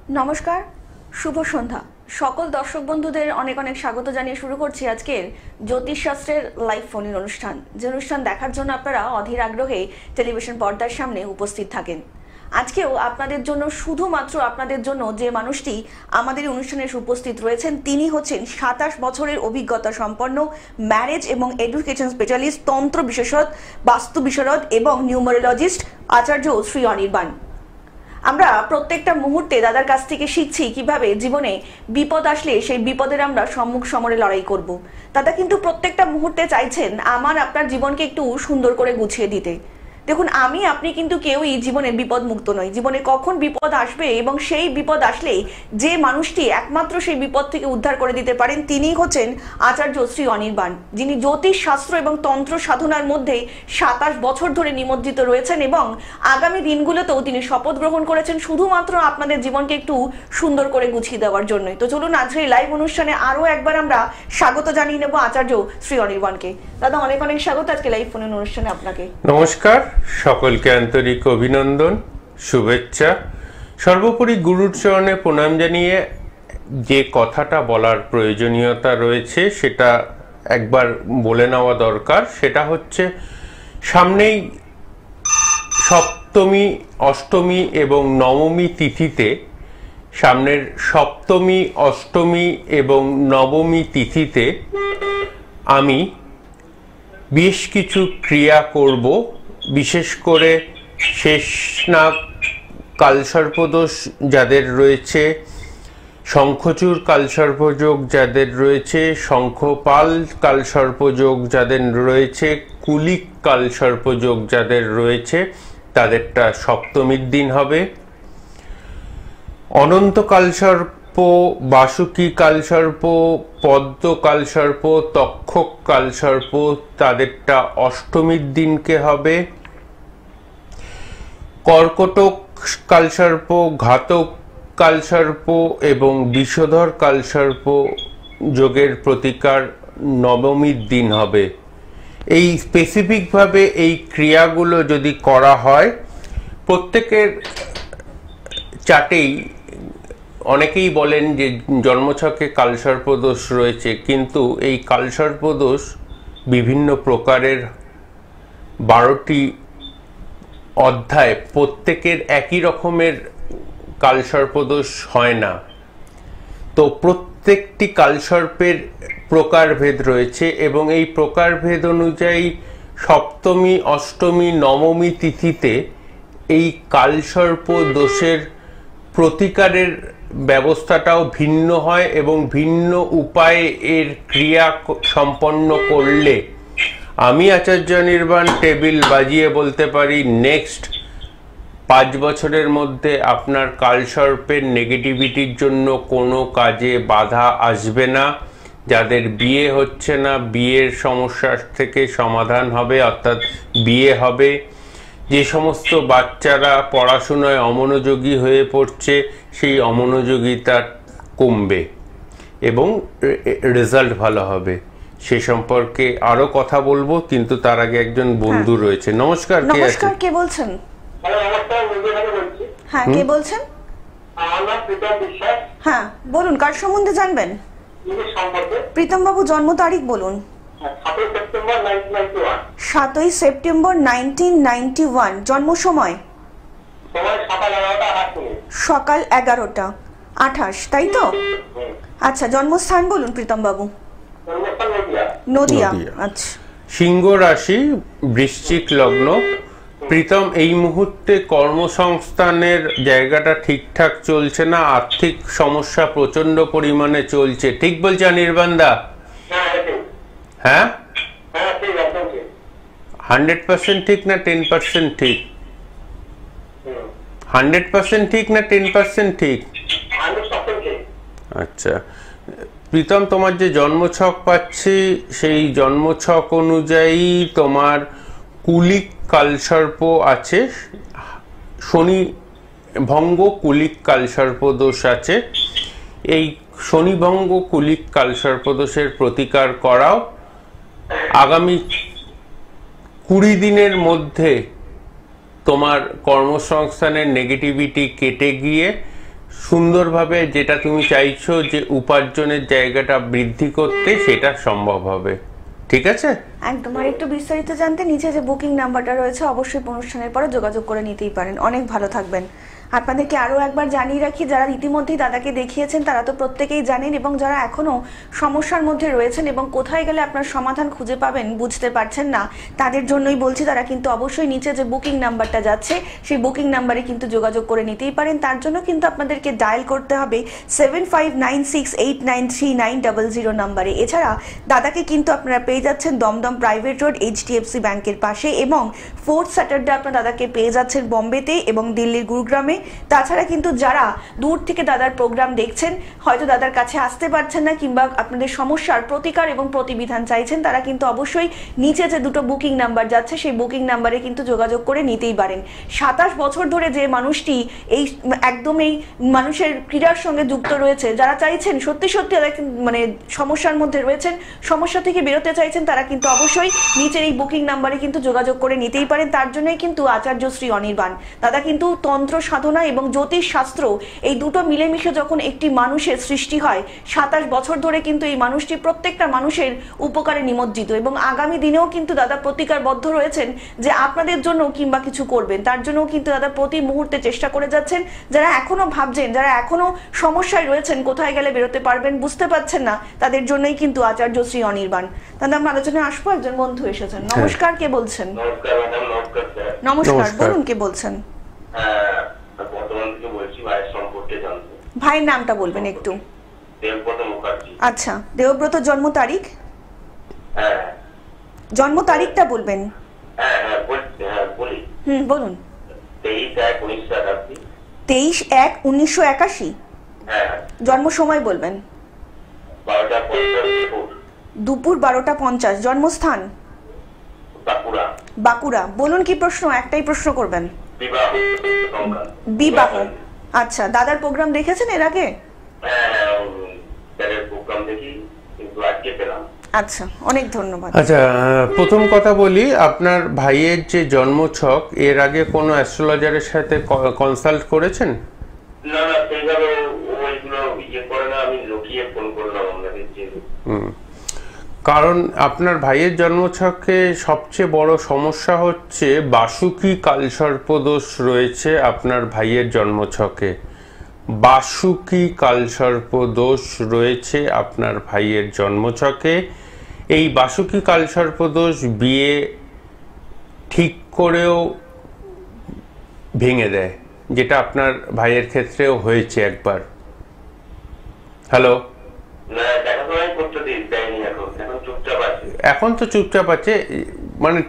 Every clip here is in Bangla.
নমস্কার, শুভ সন্ধ্যা। সকল দর্শক বন্ধুদের অনেক অনেক স্বাগত জানিয়ে শুরু করছি আজকের জ্যোতিষশাস্ত্রের লাইভ ফোনের অনুষ্ঠান। যে অনুষ্ঠান দেখার জন্য আপনারা অধীর আগ্রহে টেলিভিশন পর্দার সামনে উপস্থিত থাকেন। আজকেও আপনাদের জন্য, শুধুমাত্র আপনাদের জন্য যে মানুষটি আমাদের অনুষ্ঠানে উপস্থিত রয়েছেন তিনি হচ্ছেন 27 বছরের অভিজ্ঞতা সম্পন্ন ম্যারেজ এবং এডুকেশন স্পেশালিস্ট, তন্ত্র বিশেষজ্ঞ, বাস্তু বিশারদ এবং নিউমারোলজিস্ট আচার্য শ্রী অনির্বাণ। আমরা প্রত্যেকটা মুহূর্তে দাদার কাছ থেকে শিখছি কিভাবে জীবনে বিপদ আসলে সেই বিপদের আমরা সম্মুখ সমরে লড়াই করব। দাদা কিন্তু প্রত্যেকটা মুহূর্তে চাইছেন আমার আপনার জীবনকে একটু সুন্দর করে গুছিয়ে দিতে। দেখুন, আমি আপনি কিন্তু কেউই জীবনে বিপদ মুক্ত নই। জীবনে কখন বিপদ আসবে এবং সেই বিপদ আসলে যে মানুষটি একমাত্র সেই বিপদ থেকে উদ্ধার করে দিতে পারেন তিনিই হচ্ছেন আচার্য শ্রী অনির্বাণ, যিনি জ্যোতিষ শাস্ত্র এবং তন্ত্র সাধনার মধ্যে 27 বছর ধরে নিমজ্জিত রয়েছেন এবং আগামী দিনগুলোতেও তিনি শপথ গ্রহণ করেছেন শুধুমাত্র আপনাদের জীবনকে একটু সুন্দর করে গুছিয়ে দেওয়ার জন্যই। তো চলুন আজকের এই লাইভ অনুষ্ঠানে আরও একবার আমরা স্বাগত জানিয়ে নেব আচার্য শ্রী অনির্বাণকে। দাদা অনেক অনেক স্বাগত আজকে লাইভ ফোনের অনুষ্ঠানে আপনাকে। নমস্কার, সকলকে আন্তরিক অভিনন্দন, শুভেচ্ছা। সর্বোপরি গুরুর চরণে প্রণাম জানিয়ে যে কথাটা বলার প্রয়োজনীয়তা রয়েছে সেটা একবার বলে নেওয়া দরকার। সেটা হচ্ছে সামনেই সপ্তমী, অষ্টমী এবং নবমী তিথিতে, সামনের সপ্তমী, অষ্টমী এবং নবমী তিথিতে আমি বেশ কিছু ক্রিয়া করব। বিশেষ করে শেষনাগ কালসর্পদোষ যাদের রয়েছে, শঙ্খচূড় কালসর্পযোগ যাদের রয়েছে, শঙ্খপাল কালসর্পযোগ যাদের রয়েছে, কুলিক কালসর্পযোগ যাদের রয়েছে, তাদেরটা সপ্তমীর দিন হবে। অনন্ত কালসর্প, বাসুকী কালসর্প, পদ্ম কালসর্প, তক্ষক কালসর্প তাদেরটা অষ্টমীর দিনকে হবে। কর্কটক কালসর্প, ঘাতক কালসর্প এবং বিষধর কালসর্প যোগের প্রতিকার নবমীর দিন হবে। এই স্পেসিফিকভাবে এই ক্রিয়াগুলো যদি করা হয়, প্রত্যেকের চার্টেই অনেকেই বলেন যে জন্মছকে কালসর্পদোষ রয়েছে, কিন্তু এই কালসর্পদোষ বিভিন্ন প্রকারের 12টি অধ্যায়, প্রত্যেকের একই রকমের কালসর্পদোষ হয় না। তো প্রত্যেকটি কালসর্পের প্রকারভেদ রয়েছে এবং এই প্রকারভেদ অনুযায়ী সপ্তমী, অষ্টমী, নবমী তিথিতে এই কালসর্প দোষের প্রতিকারের ব্যবস্থাটাও ভিন্ন হয় এবং ভিন্ন উপায়ে এর ক্রিয়া সম্পন্ন করলে আমি আচার্য অনির্বাণ টেবিল বাজিয়ে বলতে পারি নেক্সট 5 বছরের মধ্যে আপনার কালসর্পের নেগেটিভিটির জন্য কোনো কাজে বাধা আসবে না। যাদের বিয়ে হচ্ছে না, বিয়ের সমস্যার থেকে সমাধান হবে, অর্থাৎ বিয়ে হবে। যে সমস্ত বাচ্চারা পড়াশোনায় অমনোযোগী হয়ে পড়ছে, সেই অমনোযোগিতা কমবে এবং রেজাল্ট ভালো হবে। সে সম্পর্কে আরো কথা বলবো, কিন্তু তার আগে একজন বন্ধু রয়েছে। নমস্কার, নমস্কার, কে বলছেন? হ্যাঁ, কে বলছেন? হ্যাঁ বলুন, কার সম্বন্ধে জানবেন? প্রীতম বাবু জন্ম তারিখ বলুন। 7ই সেপ্টেম্বর 1991। জন্ম সময়? সকাল 11:28, তাই তো? আচ্ছা, জন্মস্থান বলুন প্রীতম বাবু। নদিয়া। আচ্ছা। সিংহ রাশি, বৃশ্চিক লগ্ন। প্রীতম এই মুহূর্তে কর্মসংস্থানের জায়গাটা ঠিকঠাক চলছে না, আর্থিক সমস্যা প্রচন্ড পরিমাণে চলছে। ঠিক বলছে অনির্বাণ দা? হ্যাঁ, 100% ঠিক না 10% ঠিক? 100% ঠিক না 10% ঠিক? আচ্ছা প্রীতম, তোমার যে জন্মছক পাচ্ছি সেই জন্মছক অনুযায়ী তোমার কুলিক কালসর্প আছে, শনি ভঙ্গ কুলিক কালসর্প দোষ আছে। এই শনি ভঙ্গ কুলিক কালসর্প দোষের প্রতিকার করাও। আগামী 20 দিনের মধ্যে তোমার কর্মসংস্থানের নেগেটিভিটি কেটে গিয়ে সুন্দরভাবে যেটা তুমি চাইছো যে উপার্জনের জায়গাটা বৃদ্ধি করতে, সেটা সম্ভব হবে। ঠিক আছে? একদম। আর একটু বিস্তারিত জানতে নিচে যে বুকিং নাম্বারটা রয়েছে অবশ্যই অনুষ্ঠানের পরে যোগাযোগ করে নিতেই পারেন। অনেক ভালো থাকবেন। আপনাদেরকে আরও একবার জানিয়ে রাখি, যারা ইতিমধ্যেই দাদাকে দেখিয়েছেন তারা তো প্রত্যেকেই জানেন, এবং যারা এখনও সমস্যার মধ্যে রয়েছেন এবং কোথায় গেলে আপনার সমাধান খুঁজে পাবেন বুঝতে পারছেন না, তাদের জন্যই বলছি তারা কিন্তু অবশ্যই নিচে যে বুকিং নাম্বারটা যাচ্ছে সেই বুকিং নাম্বারে কিন্তু যোগাযোগ করে নিতেই পারেন। তার জন্য কিন্তু আপনাদেরকে ডায়াল করতে হবে 7596893900 নাম্বারে। এছাড়া দাদাকে কিন্তু আপনারা পেয়ে যাচ্ছেন দমদম প্রাইভেট রোড HDFC ব্যাংকের পাশে, এবং 4th স্যাটারডে আপনারা দাদাকে পেয়ে যাচ্ছেন বম্বেতে এবং দিল্লির গুরুগ্রামে। তাছাড়া কিন্তু যারা দূর থেকে দাদার প্রোগ্রাম দেখছেন, হয়তো দাদার কাছে আসতে পারছেন না, কিংবা আপনাদের সমস্যার প্রতিকার এবং প্রতিবিধান চাইছেন, তারা কিন্তু অবশ্যই নিচে যে দুটো বুকিং নাম্বার যাচ্ছে সেই বুকিং নাম্বারে কিন্তু যোগাযোগ করে নিতেই পারেন। 27 বছর ধরে যে মানুষটি এই একদম এই মানুষের ক্রীড়ার সঙ্গে যুক্ত রয়েছে, যারা চাইছেন সত্যি সত্যি মানে সমস্যার মধ্যে রয়েছেন, সমস্যা থেকে বেরোতে চাইছেন, তারা কিন্তু অবশ্যই নিচের এই বুকিং নাম্বারে কিন্তু যোগাযোগ করে নিতেই পারেন। তার জন্যই কিন্তু আচার্য শ্রী অনির্বাণ দাদা কিন্তু তন্ত্র সাধনা এবং জ্যোতিষ শাস্ত্র এই দুটো মিলেমিশে যখন একটি মানুষের সৃষ্টি হয়, 27 বছর ধরে কিন্তু এই মানুষটি প্রত্যেকটা মানুষের উপকারে নিমজ্জিত, এবং আগামী দিনেও কিন্তু দাদা প্রতিকারবদ্ধ রয়েছেন যে আপনাদের জন্য কিংবা কিছু করবেন। তার জন্য কিন্তু দাদা প্রতি মুহূর্তে চেষ্টা করে যাচ্ছেন। যারা এখনো ভাবছেন, যারা এখনো সমস্যায় রয়েছেন, কোথায় গেলে বেরোতে পারবেন বুঝতে পারছেন না, তাদের জন্যই কিন্তু আচার্য শ্রী অনির্বাণ। দাদা আমরা আলোচনায় আসবো, একজন বন্ধু এসেছেন। নমস্কার, কে বলছেন? নমস্কার ম্যাডাম। নমস্কার স্যার। নমস্কার, বলুন কে বলছেন? বর্তমান থেকে বলছি, ভাইয়ের সম্পর্কে জানতে। ভাইয়ের নামটা বলবেন একটু। দেবব্রত মুখার্জি। আচ্ছা, দেবব্রত জন্ম তারিখ? হ্যাঁ। জন্ম তারিখটা বলবেন? বলি। বলুন। 23/1/1981। 23/1/1981। হ্যাঁ। জন্ম সময় বলবেন? 12:50 দুপুর 12:50। জন্মস্থান? বাঁকুড়া। বাঁকুড়া। বলুন কি প্রশ্ন? একটাই প্রশ্ন করবেন। বিবাহ। বিবাহ। আচ্ছা, দাদার প্রোগ্রাম দেখেছেন এর আগে? হ্যাঁ, স্যারের প্রোগ্রাম দেখি, কিন্তু আজকে পেলাম। আচ্ছা, অনেক ধন্যবাদ। আচ্ছা, প্রথম কথা বলি, আপনার ভাইয়ের যে জন্মছক, এর আগে কোনো অ্যাস্ট্রোলজারের সাথে কনসাল্ট করেছেন? না না, সেইভাবে ওইগুলো করে না, আমি লুকিয়ে ফোন করলাম আপনাদের। কারণ আপনার ভাইয়ের জন্মছকে সবচেয়ে বড় সমস্যা হচ্ছে বাসুকি কালসর্পদোষ রয়েছে আপনার ভাইয়ের জন্মছকে। বাসুকি কালসর্পদোষ রয়েছে আপনার ভাইয়ের জন্মছকে। এই বাসুকি কালসর্পদোষ বিয়ে ঠিক করেও ভেঙে দেয়, যেটা আপনার ভাইয়ের ক্ষেত্রেও হয়েছে একবার। হ্যালো? এখন তো চুপচাপ আছে, মানে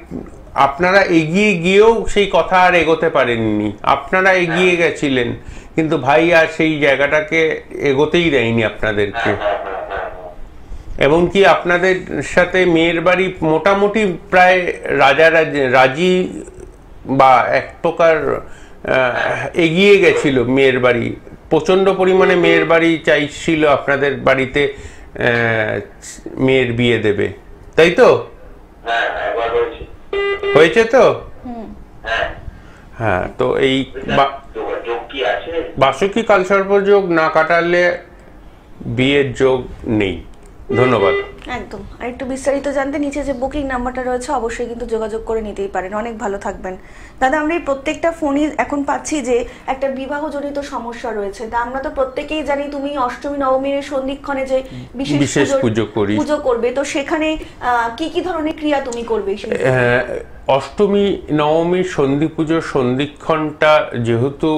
আপনারা এগিয়ে গিয়েও সেই কথা আর এগোতে পারেননি। আপনারা এগিয়ে গেছিলেন, কিন্তু ভাই আর সেই জায়গাটাকে এগোতেই দেয়নি আপনাদেরকে। এবং কি আপনাদের সাথে মেয়ের বাড়ি মোটামুটি প্রায় রাজি বা এক প্রকার এগিয়ে গেছিল। মেয়ের বাড়ি প্রচন্ড পরিমাণে মেয়ের বাড়ি চাইছিল আপনাদের বাড়িতে মেয়ের বিয়ে দেবে, তাই তো? হয়েছে তো? হ্যাঁ। তো এই বাসুকি কালসর্পযোগ না কাটালে বিয়ের যোগ নেই। ধন্যবাদ। একদম। আর একটু বিস্তারিত জানতে নিচে যে বুকিং নাম্বারটা রয়েছে অবশ্যই কিন্তু যোগাযোগ করে নিতেই পারেন। অনেক ভালো থাকবেন দাদা। আমরা এই প্রত্যেকটা ফোনই এখন পাচ্ছি যে একটা বিবাহজনিত সমস্যা রয়েছে। তা আমরা তো প্রত্যেকেই জানি তুমি অষ্টমী নবমীর সন্ধিক্ষণে যে বিশেষ পুজো করবে, তো সেখানে কি কি ধরনের ক্রিয়া তুমি করবে? অষ্টমী নবমীর সন্ধি পুজোর সন্ধিক্ষণটা যেহেতু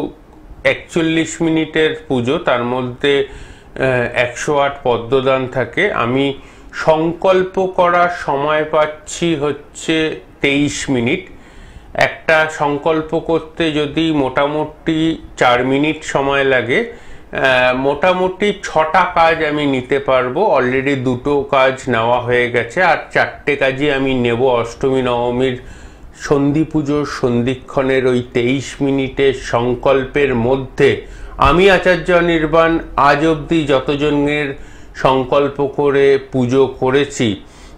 41 মিনিটের পুজো, তার মধ্যে 108 পদ্মদান থাকে। আমি সংকল্প করার সময় পাচ্ছি হচ্ছে 23 মিনিট। একটা সংকল্প করতে যদি মোটামুটি 4 মিনিট সময় লাগে, মোটামুটি 6টা কাজ আমি নিতে পারবো। অলরেডি 2টো কাজ নেওয়া হয়ে গেছে, আর 4টে কাজই আমি নেব অষ্টমী নবমীর সন্ধি পুজোর সন্ধিক্ষণের ওই 23 মিনিটের সংকল্পের মধ্যে। আমি আচার্য অনির্বাণ আজ অবধি যতজনের সংকল্প করে পুজো করেছি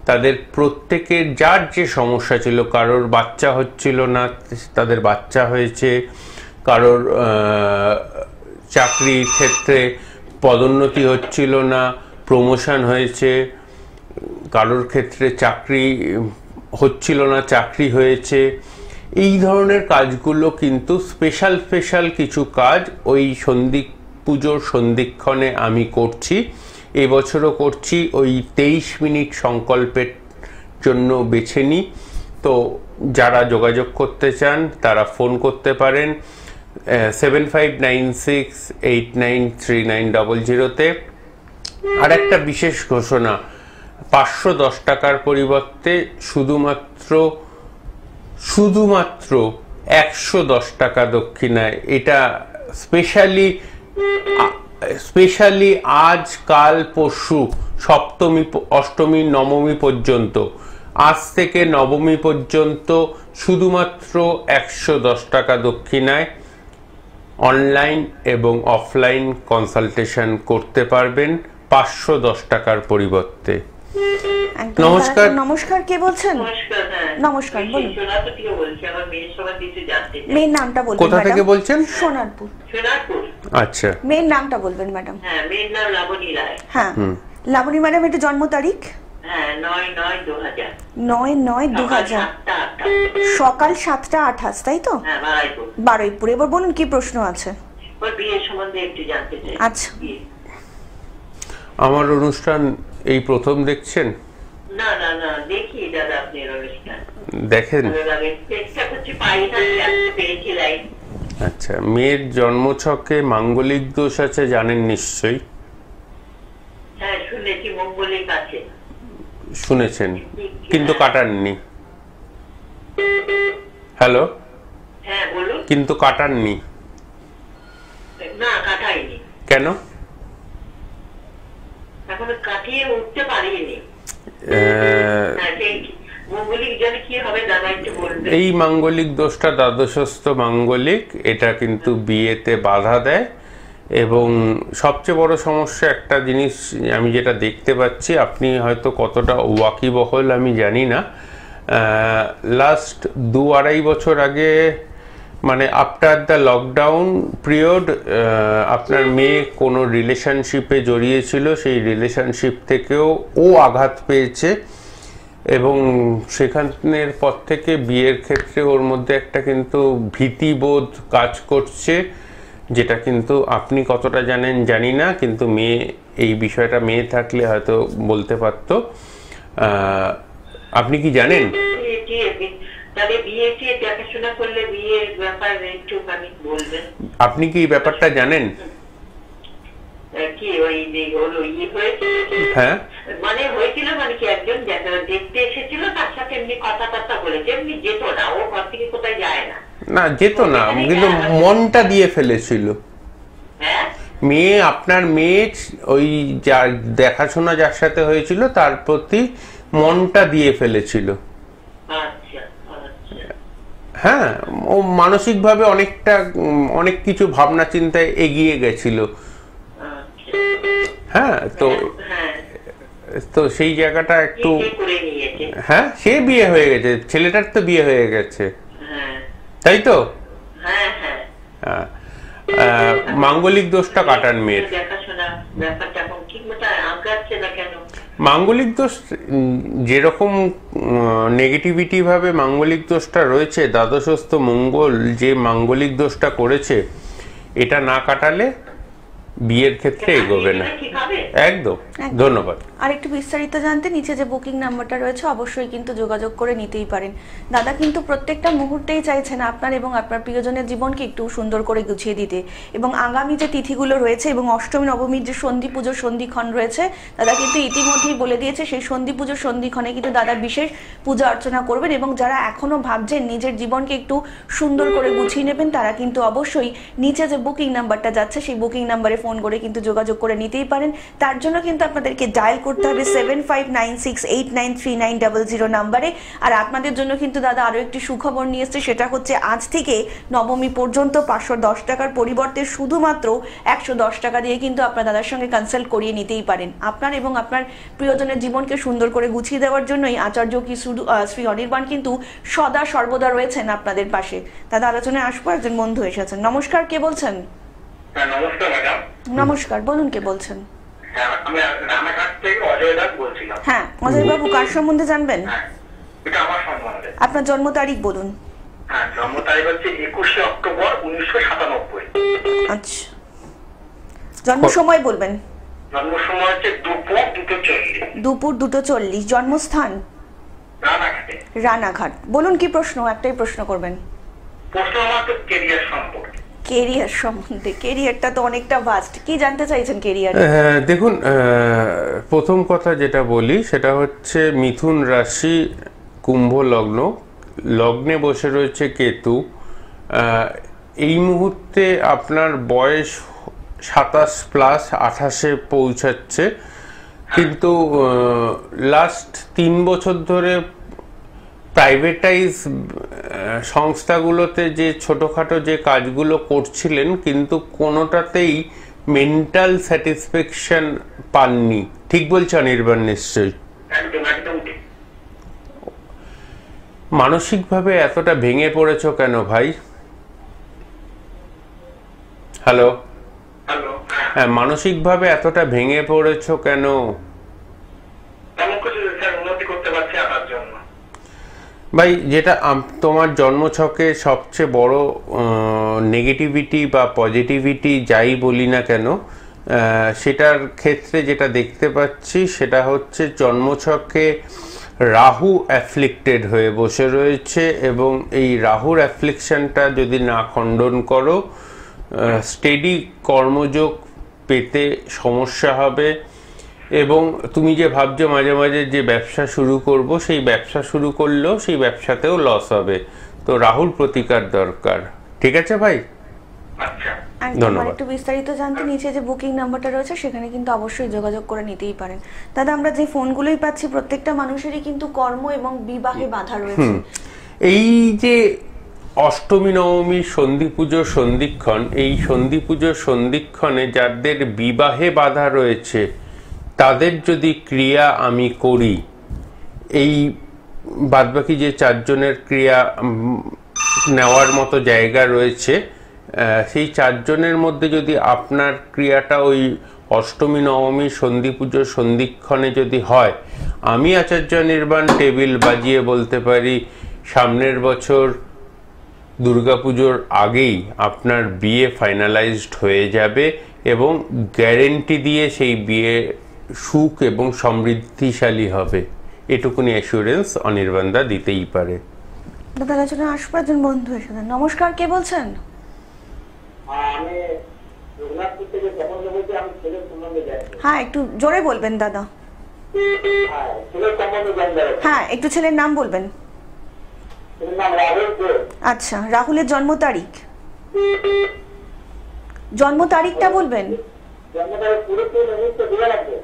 তাদের প্রত্যেকের যার যে সমস্যা ছিল, কারোর বাচ্চা হচ্ছিল না তাদের বাচ্চা হয়েছে, কারোর চাকরির ক্ষেত্রে পদোন্নতি হচ্ছিল না, প্রমোশন হয়েছে, কারোর ক্ষেত্রে চাকরি হচ্ছিল না, চাকরি হয়েছে, এই ধরনের কাজগুলো কিন্তু স্পেশাল কিছু কাজ ওই পুজোর সন্ধিক্ষণে আমি করছি। এবছরও করছি। ওই 23 মিনিট সংকল্পের জন্য বেছে নিই। তো যারা যোগাযোগ করতে চান তারা ফোন করতে পারেন 7596893900-তে। আর একটা বিশেষ ঘোষণা, 510 টাকার পরিবর্তে শুধুমাত্র 110 টাকা দক্ষিণায়, এটা স্পেশালি আজ কাল পরশু সপ্তমী অষ্টমী নবমী পর্যন্ত, আজ থেকে নবমী পর্যন্ত শুধুমাত্র 110 টাকা দক্ষিণায় অনলাইন এবং অফলাইন কনসালটেশন করতে পারবেন 510 টাকার পরিবর্তে। নমস্কার। নমস্কার, কে বলছেন? নমস্কার, বলুন। মেয়ের নামটা বলবেন। কোথা থেকে বলছেন? সোনারপুর। আচ্ছা, মেয়ের নামটা বলবেন ম্যাডাম। হ্যাঁ, মেয়ের নাম লাবণী রায়। হ্যাঁ, লাবণী ম্যাডাম, এটা জন্ম তারিখ? হ্যাঁ, 9/9/2000। 9/9/2000, সকাল 7:28, তাই তো? হ্যাঁ, বারুইপুর। এবার বলুন, কি প্রশ্ন আছে? ওর বিয়ের সম্বন্ধে একটু জানতে চাই। আচ্ছা। আমার অনুষ্ঠান এই প্রথম দেখছেন? না, দেখি দাদা আপনার অনুষ্ঠান। দেখেন? চেষ্টা করছি, পাই না, পেয়েছি লাইন। আচ্ছা, মেয়ের জন্মছকে মাঙ্গলিক দোষ আছে জানেন নিশ্চয়ই? হ্যাঁ, শুনেছি মঙ্গলিক আছে। শুনেছেন কিন্তু কাটাননি। হ্যালো? হ্যাঁ, বলুন। কিন্তু কাটাননি? না, কাটাইনি। কেন? এখনো কাটিয়ে উঠতে পারিনি। মঙ্গলিক জানে কি হবে দাদা, একটু বলবেন? এই মাঙ্গলিক দোষটা দ্বাদশস্থ মাঙ্গলিক, এটা কিন্তু বিয়েতে বাধা দেয়। এবং সবচেয়ে বড় সমস্যা একটা জিনিস আমি যেটা দেখতে পাচ্ছি, আপনি হয়তো কতটা ওয়াকিবহল আমি জানি না, লাস্ট 2-2.5 বছর আগে, মানে আফটার দ্য লকডাউন পিরিয়ড, আপনার মেয়ে কোনো রিলেশনশিপে জড়িয়েছিল, সেই রিলেশনশিপ থেকেও ও আঘাত পেয়েছে এবং সেখানের পর থেকে বিয়ের ক্ষেত্রে ওর মধ্যে একটা কিন্তু ভীতিবোধ কাজ করছে, যেটা কিন্তু আপনি কতটা জানেন জানি না, কিন্তু মেয়ে এই বিষয়টা, মেয়ে থাকলে হয়তো বলতে পারতো। আপনি কি জানেন? আপনি কি এই ব্যাপারটা জানেন? হ্যাঁ, মানে হয়েছিল, মানে কি একজন দেখতে এসেছিল, তার সাথে এমনি কথাবার্তা বলেছে, এমনি যেত না, ও ঘর থেকে কোথায় যায় না। না, যেত না, কিন্তু মনটা দিয়ে ফেলেছিল। হ্যাঁ, মেয়ে, আপনার মেয়ে ওই যার দেখাশোনা যার সাথে হয়েছিল তার প্রতি মনটা দিয়ে ফেলেছিল। হ্যাঁ, ও মানসিকভাবে অনেক কিছু ভাবনা চিন্তায় এগিয়ে গেছিল। হ্যাঁ, তো সেই জায়গাটা একটু, হ্যাঁ, সে বিয়ে হয়ে গেছে, ছেলেটার তো বিয়ে হয়ে গেছে, তাই তো? হ্যাঁ, মাঙ্গলিক দোষটা কাটান মেয়ের। মাঙ্গলিক দোষ যেরকম নেগেটিভিটি ভাবে মাঙ্গলিক দোষটা রয়েছে, দ্বাদশস্থ মঙ্গল যে মাঙ্গলিক দোষটা করেছে, এটা না কাটালে বিয়ের ক্ষেত্রে এগোবে না। একদম। ধন্যবাদ। আর একটু বিস্তারিত জানতে নিচে যে বুকিং নাম্বারটা রয়েছে অবশ্যই কিন্তু যোগাযোগ করে নিতেই পারেন। দাদা কিন্তু প্রত্যেকটা মুহূর্তেই চাইছেন আপনার এবং আপনার প্রিয়জনের জীবনকে একটু সুন্দর করে গুছিয়ে দিতে, এবং আগামী যে তিথিগুলো রয়েছে এবং অষ্টমী নবমীর যে সন্ধি পুজোর সন্ধিক্ষণ রয়েছে, দাদা কিন্তু ইতিমধ্যেই বলে দিয়েছে সেই সন্ধি পুজোর সন্ধিক্ষণে কিন্তু দাদা বিশেষ পূজা অর্চনা করবেন। এবং যারা এখনো ভাবছেন নিজের জীবনকে একটু সুন্দর করে গুছিয়ে নেবেন, তারা কিন্তু অবশ্যই নিচে যে বুকিং নাম্বারটা যাচ্ছে সেই বুকিং নাম্বারে ফোন করে কিন্তু যোগাযোগ করে নিতেই পারেন। তার জন্য কিন্তু আপনাদেরকে ডায়াল করতে হবে 7596893900 নাম্বারে। আর আপনাদের জন্য কিন্তু দাদা আরো একটি সুখবর নিয়ে এসেছে, সেটা হচ্ছে আজ থেকে নবমী পর্যন্ত 510 টাকার পরিবর্তে শুধুমাত্র 110 টাকা দিয়ে কিন্তু আপনার দাদার সঙ্গে কনসাল্ট করিয়ে নিতেই পারেন। আপনার এবং আপনার প্রিয়জনের জীবনকে সুন্দর করে গুছিয়ে দেওয়ার জন্যই আচার্য কি শ্রী অনির্বাণ কিন্তু সদা সর্বদা রয়েছেন আপনাদের পাশে। দাদা, আলোচনায় আসবো, একজন বন্ধু এসেছেন। নমস্কার, কে বলছেন? হ্যাঁ, নমস্কার ম্যাডাম। নমস্কার, বলুন কে বলছেন? হ্যাঁ, আমি রানাঘাট থেকে অজয় দাস বলছিলাম। হ্যাঁ অজয় বাবু, কার সম্বন্ধে জানবেন? হ্যাঁ, এটা আমার সম্বন্ধে। আপনার জন্ম তারিখ বলুন। হ্যাঁ, জন্ম তারিখ হচ্ছে 21শে অক্টোবর 1997। আচ্ছা, জন্ম সময় বলবেন। জন্ম সময় হচ্ছে দুপুর 2:40। দুপুর 2:40। জন্মস্থান? রানাঘাটে। রানাঘাট। বলুন কি প্রশ্ন? একটাই প্রশ্ন করবেন। প্রশ্ন আমার তো কেরিয়ার সম্পর্কে। কেরিয়ার সম্বন্ধে? কেরিয়ারটা তো অনেকটা ভাস্ট, কি জানতে চাইছেন কেরিয়ার? দেখুন, প্রথম কথা যেটা বলি সেটা হচ্ছে মিথুন রাশি, কুম্ভ লগ্ন, লগ্নে বসে রয়েছে কেতু। এই মুহূর্তে আপনার বয়স 27+, 28-এ পৌঁছাচ্ছে, কিন্তু লাস্ট 3 বছর ধরে প্রাইভেটাইজ সংস্থাগুলোতে যে ছোটোখাটো যে কাজগুলো করছিলেন, কিন্তু কোনোটাতেই মেন্টাল স্যাটিসফ্যাকশন পাননি। ঠিক বলছি অনির্বাণ? নিশ্চয়ই। একদম একদম ঠিক। মানসিকভাবে এতটা ভেঙে পড়েছো কেন ভাই? হ্যালো? হ্যালো। হ্যাঁ, মানসিকভাবে এতটা ভেঙে পড়েছো কেন? তেমন কিছু স্যার উন্নতি করতে পারছি আপনার জন্য। ভাই, যেটা তোমার জন্মছকে সবচেয়ে বড় নেগেটিভিটি বা পজিটিভিটি যাই বলি না কেন, সেটার ক্ষেত্রে যেটা দেখতে পাচ্ছি সেটা হচ্ছে জন্মছকে রাহু অ্যাফ্লিক্টেড হয়ে বসে রয়েছে, এবং এই রাহুর অ্যাফ্লিকশনটা যদি না খণ্ডন করো, স্টেডি কর্মযোগ পেতে সমস্যা হবে। এবং তুমি যে ভাবছো মাঝে মাঝে যে ব্যবসা শুরু করব, সেই ব্যবসা শুরু করলেও সেই ব্যবসাতেও লস হবে। তো রাহুল প্রতিকার দরকার। ঠিক আছে ভাই, আচ্ছা, ধন্যবাদ। একটু বিস্তারিত জানতে নিচে যে বুকিং নাম্বারটা রয়েছে সেখানে কিন্তু অবশ্যই যোগাযোগ করে নিতেই পারেন। দাদা, আমরা যে ফোনগুলোই পাচ্ছি প্রত্যেকটা মানুষেরই কিন্তু কর্ম এবং বিবাহে বাধা রয়েছে। এই যে অষ্টমী নবমী সন্ধি পুজোর সন্ধিক্ষণ, এই সন্ধি পুজোর সন্ধিক্ষণে যাদের বিবাহে বাধা রয়েছে তাদের যদি ক্রিয়া আমি করি, এই বাদবাকি যে 4 জনের ক্রিয়া নেওয়ার মতো জায়গা রয়েছে, সেই 4 জনের মধ্যে যদি আপনার ক্রিয়াটা ওই অষ্টমী নবমী সন্ধি পুজোর সন্ধিক্ষণে যদি হয়, আমি আচার্য নির্বাণ টেবিল বাজিয়ে বলতে পারি সামনের বছর দুর্গাপুজোর আগেই আপনার বিয়ে ফাইনালাইজড হয়ে যাবে, এবং গ্যারেন্টি দিয়ে সেই বিয়ে সুখ এবং সমৃদ্ধিশালী হবে। এটুকুনি অ্যাসুরেন্স অনির্বাণদা দিতেই পারে। দাদা, আলোচনা আসবো একজন বন্ধু এসেছেন। নমস্কার, কে বলছেন? আমি রঘুনাথপুর থেকে তপন বলছি। আমি ছেলের সম্বন্ধে জানি। হ্যাঁ, একটু জোরে বলবেন দাদা। হ্যাঁ, ছেলের সম্বন্ধে জানতে হবে। হ্যাঁ, একটু ছেলের নাম বলবেন। ছেলের নাম রাহুল দে। আচ্ছা, রাহুলের জন্ম তারিখ? জন্ম তারিখটা বলবেন। জন্ম তারিখ 20/3/1992।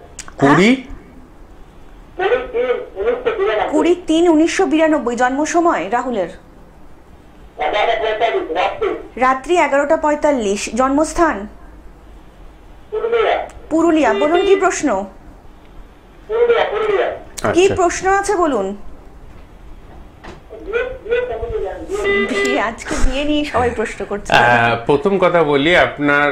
20/3/1992। জন্ম সময় রাহুলের? 11:45 রাত্রি 11:45। জন্মস্থান? পুরুলিয়া। পুরুলিয়া। বলুন কি প্রশ্ন? পুরুলিয়া। কি আচ্ছা, প্রশ্ন আছে বলুন। বিয়ে, আজকে বিয়ে নিয়ে সবাই প্রশ্ন করছে। প্রথম কথা বলি, আপনার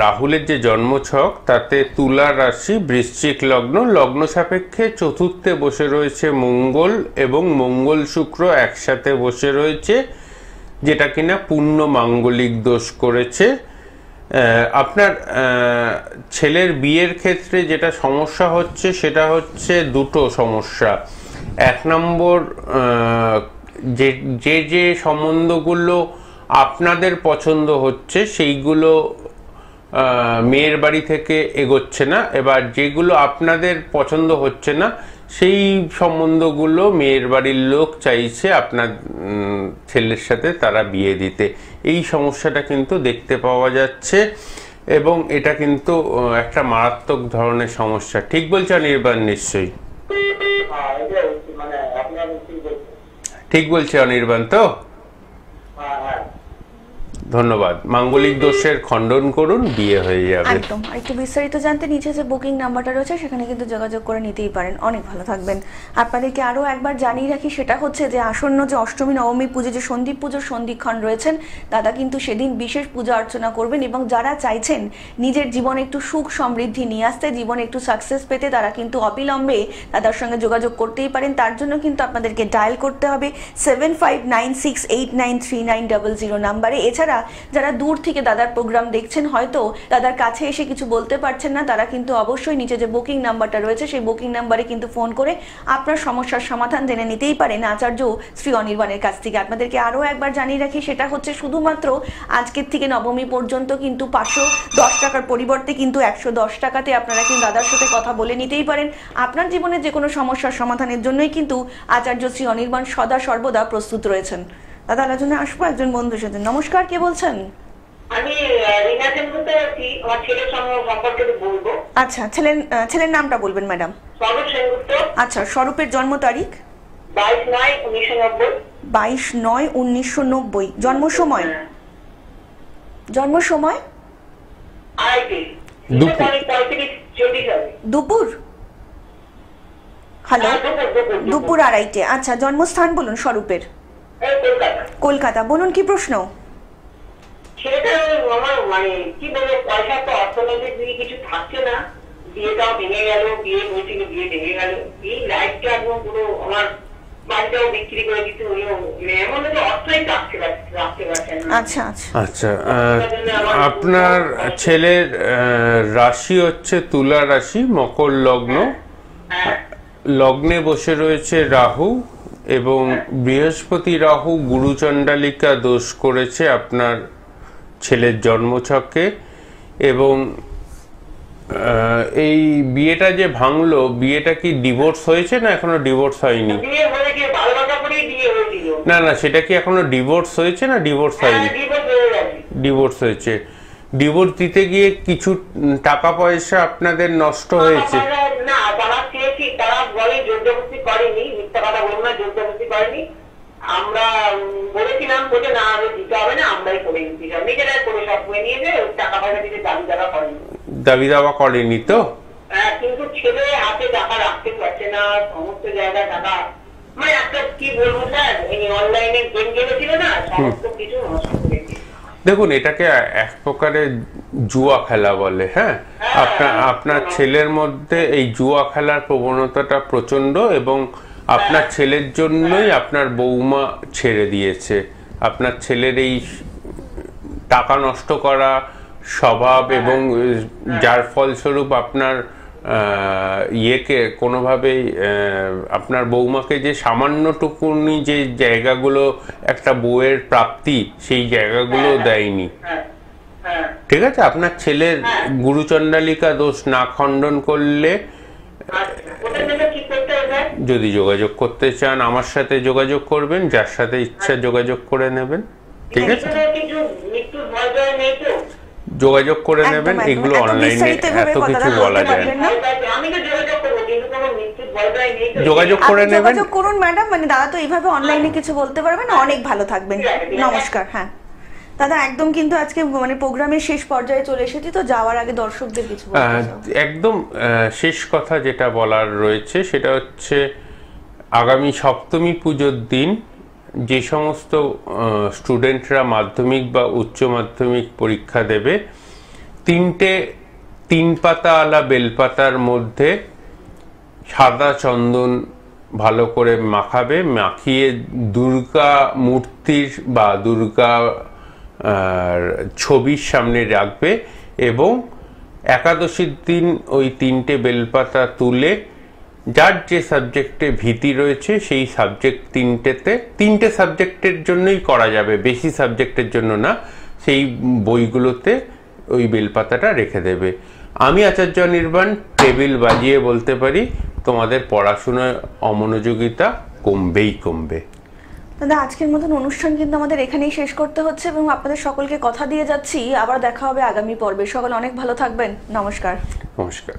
রাহুলের যে জন্মছক তাতে তুলা রাশি, বৃশ্চিক লগ্ন, লগ্ন সাপেক্ষে চতুর্থে বসে রয়েছে মঙ্গল, এবং মঙ্গল শুক্র একসাথে বসে রয়েছে, যেটা কিনা পূর্ণ মাঙ্গলিক দোষ করেছে। আপনার ছেলের বিয়ের ক্ষেত্রে যেটা সমস্যা হচ্ছে সেটা হচ্ছে দুটো সমস্যা। 1 নম্বর, যে সম্বন্ধগুলো আপনাদের পছন্দ হচ্ছে সেইগুলো মেয়ের বাড়ি থেকে এগোচ্ছে না, এবার যেগুলো আপনাদের পছন্দ হচ্ছে না সেই সম্বন্ধগুলো মেয়ের বাড়ির লোক চাইছে আপনার ছেলের সাথে তারা বিয়ে দিতে। এই সমস্যাটা কিন্তু দেখতে পাওয়া যাচ্ছে, এবং এটা কিন্তু একটা মারাত্মক ধরনের সমস্যা। ঠিক বলছে অনির্বাণ? নিশ্চয়ই ঠিক বলছে অনির্বাণ তো? ধন্যবাদ। মাঙ্গলিক দোষের খণ্ডন করুন, বিয়ে হয়ে যাবে। একদম। আর একটু বিস্তারিত জানতে নিচে যে বুকিং নাম্বারটা রয়েছে সেখানে কিন্তু যোগাযোগ করে নিতেই পারেন। অনেক ভালো থাকবেন। আপনাদেরকে আরও একবার জানিয়ে রাখি, সেটা হচ্ছে যে আসন্ন যে অষ্টমী নবমী পুজো, যে সন্দীপ পুজোর সন্ধিক্ষণ রয়েছেন, দাদা কিন্তু সেদিন বিশেষ পূজা অর্চনা করবেন এবং যারা চাইছেন নিজের জীবনে একটু সুখ সমৃদ্ধি নিয়ে আসতে, জীবনে একটু সাকসেস পেতে, তারা কিন্তু অবিলম্বে দাদার সঙ্গে যোগাযোগ করতেই পারেন। তার জন্য কিন্তু আপনাদেরকে ডায়াল করতে হবে 7596893900 নাম্বারে। এছাড়া যারা দূর থেকে দাদার প্রোগ্রাম দেখছেন, হয়তো দাদার কাছে এসে কিছু বলতে পারছেন না, তারা কিন্তু অবশ্যই নিচে যে বুকিং নাম্বারটা রয়েছে সেই বুকিং নাম্বারে কিন্তু ফোন করে আপনার সমস্যার সমাধান জেনে নিতেই পারেন আচার্য শ্রী অনির্বাণের কাছ থেকে। আপনাদেরকে আরও একবার জানিয়ে রাখি, সেটা হচ্ছে শুধুমাত্র আজকের থেকে নবমী পর্যন্ত কিন্তু 510 টাকার পরিবর্তে কিন্তু 110 টাকাতে আপনারা কিন্তু দাদার সাথে কথা বলে নিতেই পারেন। আপনার জীবনের যে কোনো সমস্যার সমাধানের জন্যই কিন্তু আচার্য শ্রী অনির্বাণ সদা সর্বদা প্রস্তুত রয়েছেন। দাদা আলোচনায় আসবো একজন বন্ধুর সাথে। নমস্কার, কে বলছেন? আমি রিনা সেনগুপ্তে আছি, আমার ছেলের সম্পর্কে বলবো। আচ্ছা, ছেলের নামটা বলবেন ম্যাডাম। স্বরূপ সেনগুপ্ত। আচ্ছা, স্বরূপের জন্ম তারিখ 22/9/1990। 22/9/1990। জন্ম সময়? জন্ম সময় দুপুর। হ্যালো, দুপুর 2:30। আচ্ছা, জন্মস্থান বলুন স্বরূপের? কলকাতা। বলুন কি প্রশ্ন? ছেলেটা আমার মানে কি বলবো, পয়সা তো অর্থনৈতিক দিকে কিছু থাকছে না, বিয়েটাও ভেঙে গেল, বিয়ে হয়েছিল বিয়ে ভেঙে গেল, এই লাইফটা একদম পুরো, আমার বাড়িটাও বিক্রি করে দিতে হলো, এমন হচ্ছে অর্থই রাখতে পারছেন না। আচ্ছা আচ্ছা আচ্ছা, আপনার ছেলের রাশি হচ্ছে তুলা রাশি, মকর লগ্ন। লগ্নে বসে রয়েছে রাহু এবং বৃহস্পতি রাহু গুরুচণ্ডালিকা দোষ করেছে আপনার ছেলের জন্মছকে। এবং এই বিয়েটা যে ভাঙলো, বিয়েটা কি ডিভোর্স হয়েছে না এখনো ডিভোর্স হয়নি? না না, সেটা কি এখনো ডিভোর্স হয়েছে না ডিভোর্স হয়নি? ডিভোর্স হয়েছে। ডিভোর্স দিতে গিয়ে কিছু টাকা পয়সা আপনাদের নষ্ট হয়েছে? না, তারা চেয়েছি, তারা বলে জোরজবরদস্তি করেনি, মিথ্যা কথা বলবো না, জোরজবরদস্তি করেনি। আমরা বলেছিলাম বলে না, দিতে হবে না, আমরাই করে নিতে চাই, নিজেরাই করে সব করে নিয়েছে, টাকা পয়সা দিতে দাবি দাবা করেনি। দাবি দাবা করেনি তো? কিন্তু ছেলে হাতে টাকা রাখতে পারছে না, সমস্ত জায়গায় টাকা, মানে একটা কি বলবো স্যার, এই অনলাইনে গেম খেলেছিল না, সমস্ত কিছু নষ্ট করেছে। দেখুন, এটাকে এক প্রকারের জুয়া খেলা বলে। হ্যাঁ, আপনার ছেলের মধ্যে এই জুয়া খেলার প্রবণতাটা প্রচন্ড এবং আপনার ছেলের জন্যই আপনার বৌমা ছেড়ে দিয়েছে। আপনার ছেলের এই টাকা নষ্ট করা স্বভাব এবং যার ফলস্বরূপ আপনার ইয়েকে কোনোভাবেই আপনার বৌমাকে যে সামান্যটুকুনি যে জায়গাগুলো একটা বউয়ের প্রাপ্তি, সেই জায়গাগুলো দেয়নি। ঠিক আছে, আপনার ছেলের গুরুচণ্ডালিকা দোষ না খণ্ডন করলে, যদি যোগাযোগ করতে চান আমার সাথে যোগাযোগ করবেন, যার সাথে ইচ্ছা যোগাযোগ করে নেবেন। ঠিক আছে, যোগাযোগ করে নেবেন। এগুলো অনলাইনে এত কিছু বলা যায় না। যোগাযোগ করে নেবেন, যোগাযোগ করুন ম্যাডাম। মানে দাদা তো এইভাবে অনলাইনে কিছু বলতে পারবেন। অনেক ভালো থাকবেন। নমস্কার। হ্যাঁ দাদা, একদম কিন্তু আজকে মানে প্রোগ্রামের শেষ পর্যায়ে চলে এসেছি, তো যাওয়ার আগে দর্শকদের কিছু একদম শেষ কথা যেটা বলার রয়েছে সেটা হচ্ছে, আগামী সপ্তমী পুজোর দিন যে সমস্ত স্টুডেন্টরা মাধ্যমিক বা উচ্চ মাধ্যমিক পরীক্ষা দেবে, 3 পাতা আলা বেলপাতার মধ্যে সাদা চন্দন ভালো করে মাখাবে, মাখিয়ে দুর্গা মূর্তির বা দুর্গা ছবির সামনে রাখবে এবং একাদশীর দিন ওই 3টে বেলপাতা তুলে যার যে সাবজেক্টে ভীতি রয়েছে সেই সাবজেক্ট 3টে সাবজেক্টের জন্যই করা যাবে, বেশি সাবজেক্টের জন্য না, সেই বইগুলোতে ওই বেলপাতাটা রেখে দেবে। আমি আচার্য অনির্বাণ টেবিল বাজিয়ে বলতে পারি, তোমাদের পড়াশোনায় অমনোযোগিতা কমবেই কমবে। দাদা, আজকের মতন অনুষ্ঠান কিন্তু আমাদের এখানেই শেষ করতে হচ্ছে এবং আপনাদের সকলকে কথা দিয়ে যাচ্ছি, আবার দেখা হবে আগামী পর্বে। সকল অনেক ভালো থাকবেন। নমস্কার। নমস্কার।